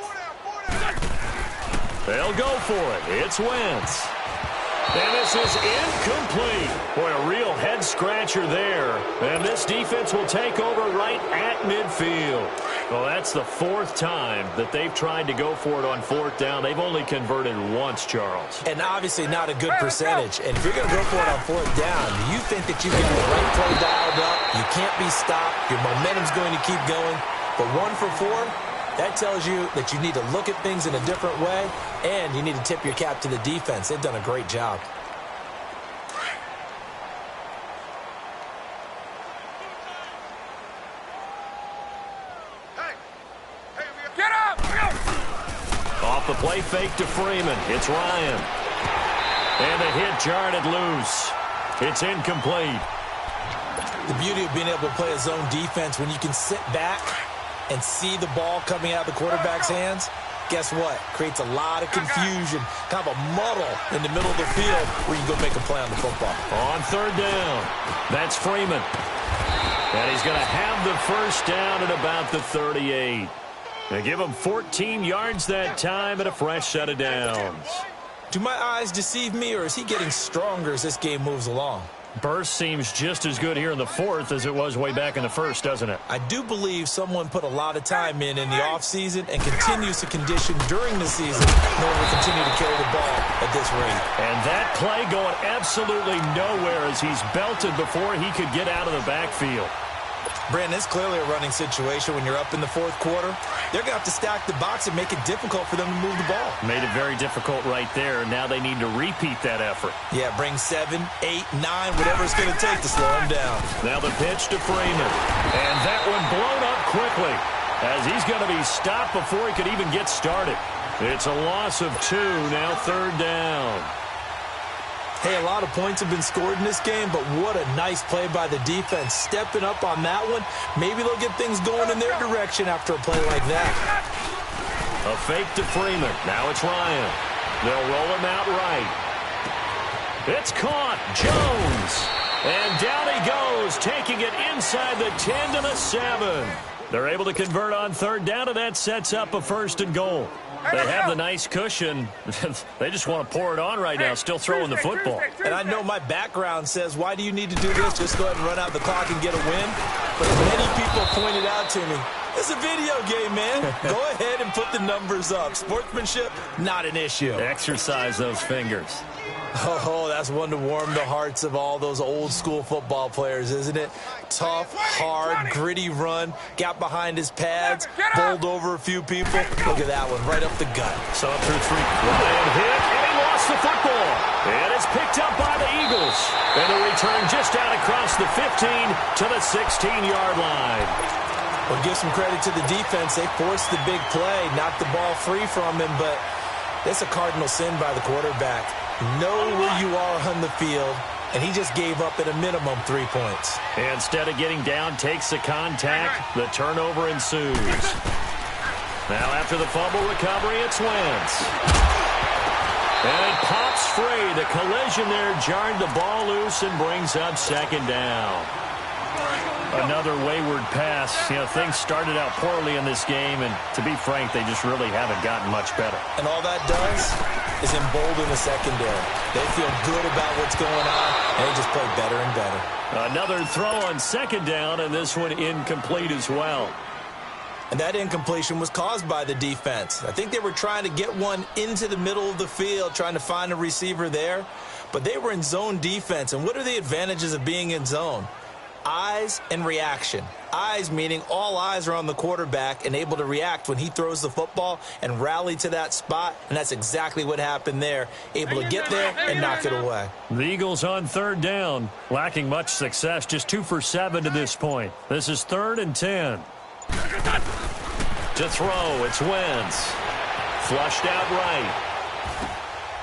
They'll go for it. It's Wentz. And this is incomplete. Boy, a real head-scratcher there. And this defense will take over right at midfield. Well, that's the 4th time that they've tried to go for it on 4th down. They've only converted once, Charles. And obviously not a good percentage. And if you're going to go for it on 4th down, you think that you've got the right play dialed up. You can't be stopped. Your momentum's going to keep going. But 1 for 4, that tells you that you need to look at things in a different way, and you need to tip your cap to the defense. They've done a great job. Get up! Off the play fake to Freeman. It's Ryan. And the hit jarred it loose. It's incomplete. The beauty of being able to play a zone defense when you can sit back and see the ball coming out of the quarterback's hands, guess what? Creates a lot of confusion, kind of a muddle in the middle of the field where you can go make a play on the football. On 3rd down, that's Freeman. And he's going to have the 1st down at about the 38. They give him 14 yards that time and a fresh set of downs. Do my eyes deceive me, or is he getting stronger as this game moves along? Burst seems just as good here in the 4th as it was way back in the 1st, doesn't it? I do believe someone put a lot of time in the offseason and continues to condition during the season in order to continue to carry the ball at this rate. And that play going absolutely nowhere as he's belted before he could get out of the backfield. Brandon, it's clearly a running situation when you're up in the 4th quarter. They're going to have to stack the box and make it difficult for them to move the ball. Made it very difficult right there. Now they need to repeat that effort. Yeah, bring 7, 8, 9, whatever it's going to take to slow them down. Now the pitch to Freeman. And that one blown up quickly as he's going to be stopped before he could even get started. It's a loss of 2, now 3rd down. Hey, a lot of points have been scored in this game, but what a nice play by the defense. Stepping up on that one, maybe they'll get things going in their direction after a play like that. A fake to Freeman. Now it's Ryan. They'll roll him out right. It's caught. Jones. And down he goes, taking it inside the 10 to the 7. They're able to convert on 3rd down, and that sets up a 1st and goal. They have the nice cushion. They just want to pour it on right now, still throwing the football. And I know my background says, why do you need to do this? Just go ahead and run out the clock and get a win. But as many people pointed out to me, it's a video game, man. Go ahead and put the numbers up. Sportsmanship, not an issue. Exercise those fingers. Oh, that's one to warm the hearts of all those old school football players, isn't it? Tough, hard, gritty run, got behind his pads, bowled over a few people. Look at that one, right up the gut. So up through 3. Ryan hit, and he lost the football. And it's picked up by the Eagles. And the return just out across the 15 to the 16-yard line. Well, give some credit to the defense. They forced the big play, knocked the ball free from him, but that's a cardinal sin by the quarterback. Know where you are on the field, and he just gave up at a minimum 3 points. Instead of getting down, takes the contact. The turnover ensues. Now after the fumble recovery, it's Wentz. And it pops free. The collision there jarred the ball loose and brings up second down. Another wayward pass. You know, things started out poorly in this game, and to be frank, they just really haven't gotten much better. And all that does is embolden the secondary. They feel good about what's going on, and they just play better and better. Another throw on second down, and this one incomplete as well. And that incompletion was caused by the defense. I think they were trying to get one into the middle of the field, trying to find a receiver there, but they were in zone defense. And what are the advantages of being in zone? Eyes and reaction. Eyes meaning all eyes are on the quarterback and able to react when he throws the football and rally to that spot, and that's exactly what happened there. Able to get there and knock it away. The Eagles on third down, lacking much success, just 2 for 7 to this point. This is 3rd and 10. To throw, it's Wentz. Flushed out right.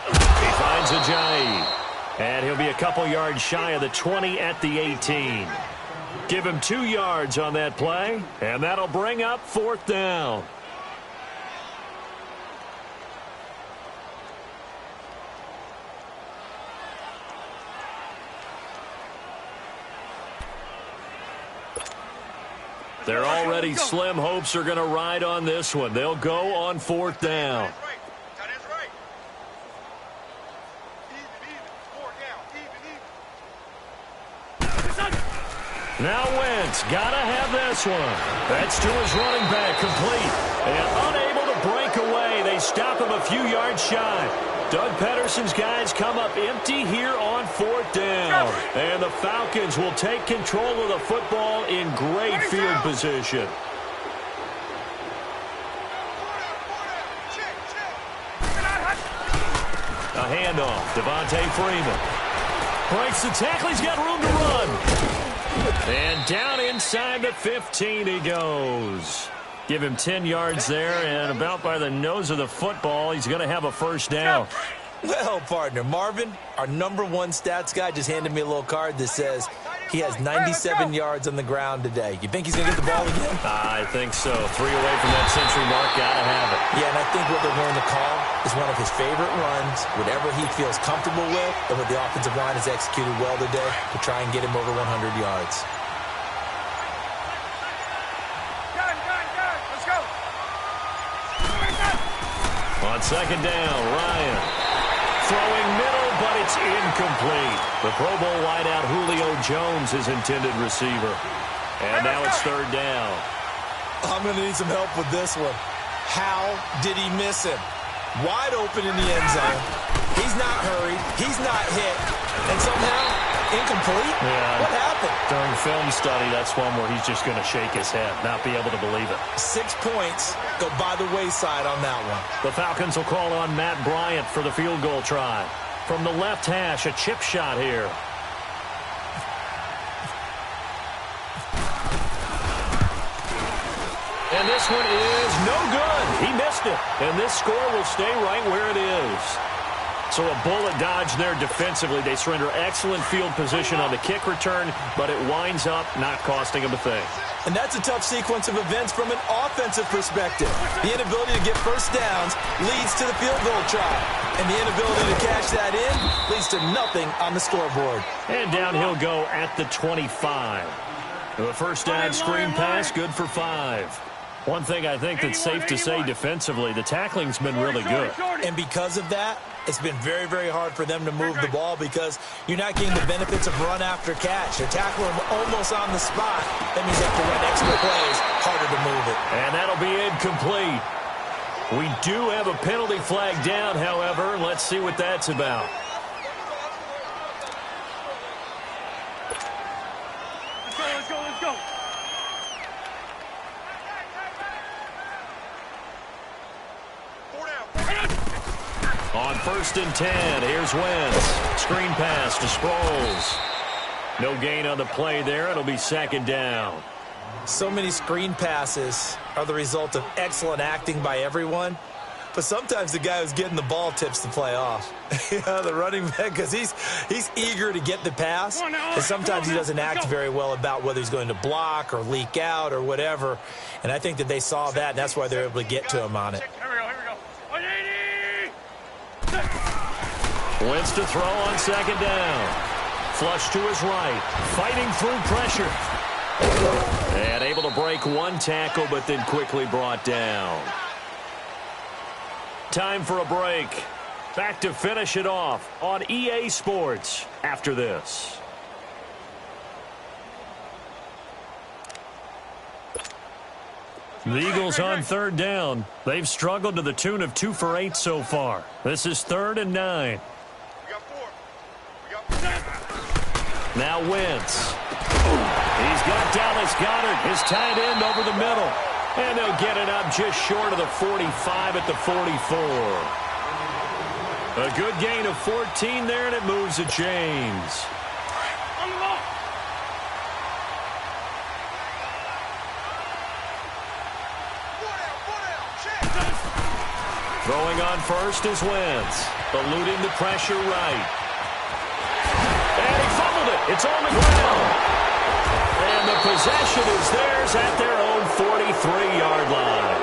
He finds Ajayi. And he'll be a couple yards shy of the 20 at the 18. Give him 2 yards on that play, and that'll bring up 4th down. Their already slim hopes are going to ride on this one. They'll go on 4th down. Now Wentz, gotta have this one. That's to his running back, complete. And unable to break away. They stop him a few yards shy. Doug Pedersen's guys come up empty here on 4th down. And the Falcons will take control of the football in great field position. A handoff, Devontae Freeman. Breaks the tackle, he's got room to run. And down inside the 15 he goes. Give him 10 yards there, and about by the nose of the football, he's going to have a first down. Well, partner, Marvin, our #1 stats guy, just handed me a little card that says he has 97 yards on the ground today. You think he's going to get the ball again? I think so. 3 away from that century mark, got to have it. Yeah, and I think what they're going to call is one of his favorite runs, whatever he feels comfortable with, and what the offensive line has executed well today to try and get him over 100 yards. On second down, Ryan throwing middle, but it's incomplete. The Pro Bowl wideout Julio Jones is intended receiver. And now it's 3rd down. I'm going to need some help with this one. How did he miss him? Wide open in the end zone. He's not hurried. He's not hit. And somehow, incomplete? Yeah. What happened? During film study, that's one where he's just going to shake his head, not be able to believe it. 6 points go by the wayside on that one. The Falcons will call on Matt Bryant for the field goal try. From the left hash, a chip shot here. And this one is no good. He missed it. And this score will stay right where it is. So a bullet dodge there defensively. They surrender excellent field position on the kick return, but it winds up not costing them a thing. And that's a tough sequence of events from an offensive perspective. The inability to get first downs leads to the field goal try. And the inability to cash that in leads to nothing on the scoreboard. And down he'll go at the 25. The first down screen pass, good for 5. One thing I think that's safe to say defensively, the tackling's been really good. And because of that, it's been very, very hard for them to move the ball because you're not getting the benefits of run after catch. You're tackling them almost on the spot. That means they have to run extra plays, harder to move it. And that'll be incomplete. We do have a penalty flag down, however. Let's see what that's about. Let's go, let's go. On 1st and 10, here's Wentz. Screen pass to Sproles. No gain on the play there. It'll be 2nd down. So many screen passes are the result of excellent acting by everyone. But sometimes the guy who's getting the ball tips the play off. The running back, because he's eager to get the pass. And sometimes he doesn't act very well about whether he's going to block or leak out or whatever. And I think that they saw that, and that's why they're able to get to him on it. Here we go. 180! Wentz to throw on second down. Flush to his right. Fighting through pressure. And able to break one tackle, but then quickly brought down. Time for a break. Back to finish it off on EA Sports after this. The Eagles on third down. They've struggled to the tune of 2 for 8 so far. This is 3rd and 9. We got 4. Now Wentz. He's got Dallas Goedert, his tight end, over the middle. And they'll get it up just short of the 45 at the 44. A good gain of 14 there, and it moves the chains. On the ball. Throwing on first is Wentz. Eluding the pressure right. And he fumbled it. It's on the ground. And the possession is theirs at their own 43-yard line.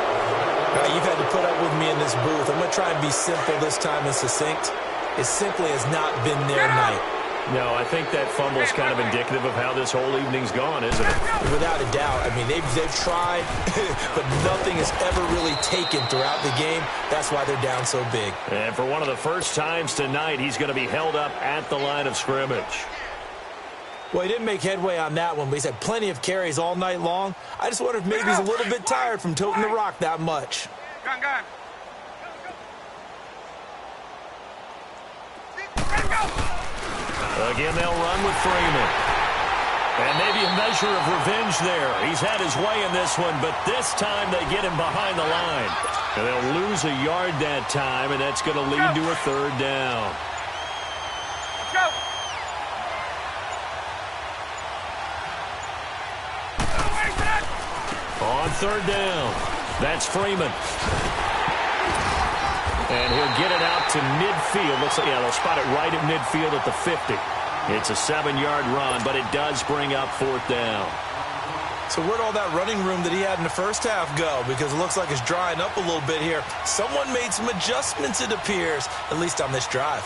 You've had to put up with me in this booth. I'm going to try and be simple this time and succinct. It simply has not been their night. No, I think that fumble is kind of indicative of how this whole evening's gone, isn't it? Without a doubt. I mean, they've tried, but nothing has ever really taken throughout the game. That's why they're down so big. And for one of the first times tonight, he's going to be held up at the line of scrimmage. Well, he didn't make headway on that one, but he's had plenty of carries all night long. I just wonder if maybe he's a little bit tired from toting the rock that much. Gun. Again, they'll run with Freeman. And maybe a measure of revenge there. He's had his way in this one, but this time they get him behind the line. And they'll lose a yard that time, and that's going to lead to a 3rd down. Go. On 3rd down, that's Freeman. And he'll get it out to midfield. Looks like, they'll spot it right at midfield at the 50. It's a 7-yard run, but it does bring up 4th down. So where'd all that running room that he had in the first half go? Because it looks like it's drying up a little bit here. Someone made some adjustments, it appears, at least on this drive.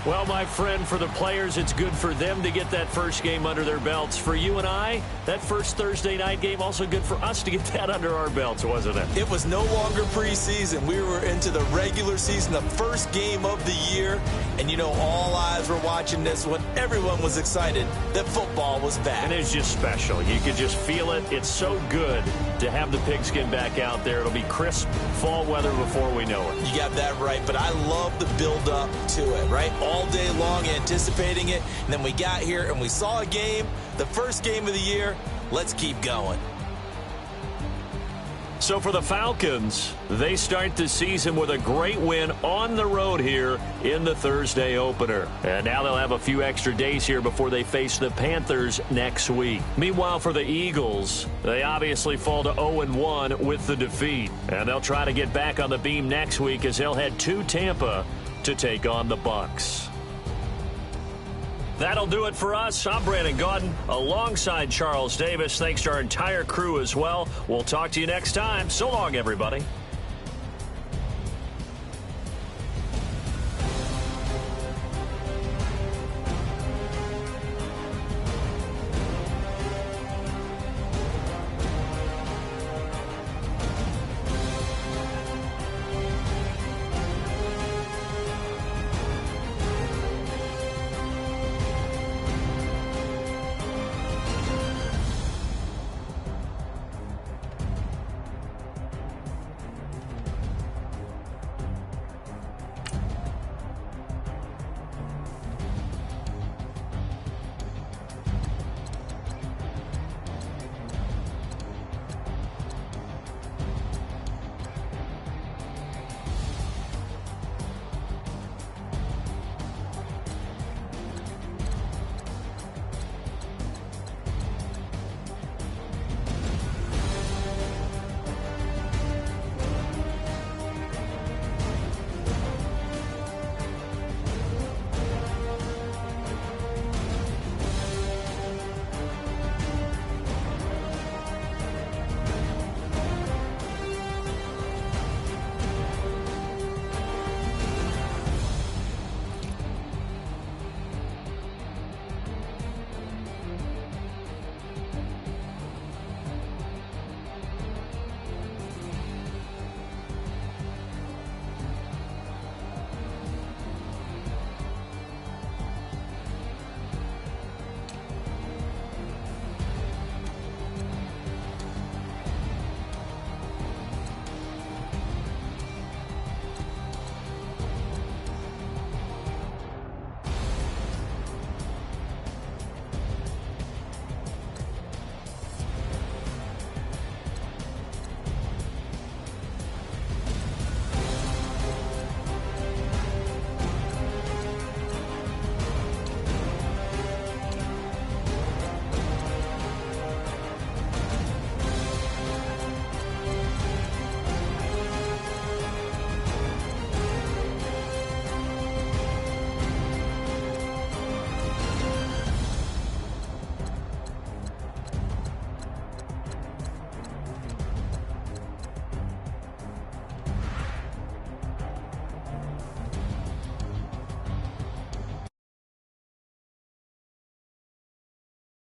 Well, my friend, for the players, it's good for them to get that first game under their belts. For you and I, that first Thursday night game, also good for us to get that under our belts, wasn't it? It was no longer preseason. We were into the regular season, the first game of the year. And, you know, all eyes were watching this one. Everyone was excited that football was back. And it's just special. You could just feel it. It's so good to have the pigskin back out there. It'll be crisp fall weather before we know it. You got that right, but I love the build-up to it, right? All day long anticipating it, and then we got here and we saw a game, the first game of the year. Let's keep going. So for the Falcons, they start the season with a great win on the road here in the Thursday opener. And now they'll have a few extra days here before they face the Panthers next week. Meanwhile, for the Eagles, they obviously fall to 0-1 with the defeat. And they'll try to get back on the beam next week as they'll head to Tampa to take on the Bucs. That'll do it for us. I'm Brandon Gaudin alongside Charles Davis. Thanks to our entire crew as well. We'll talk to you next time. So long, everybody.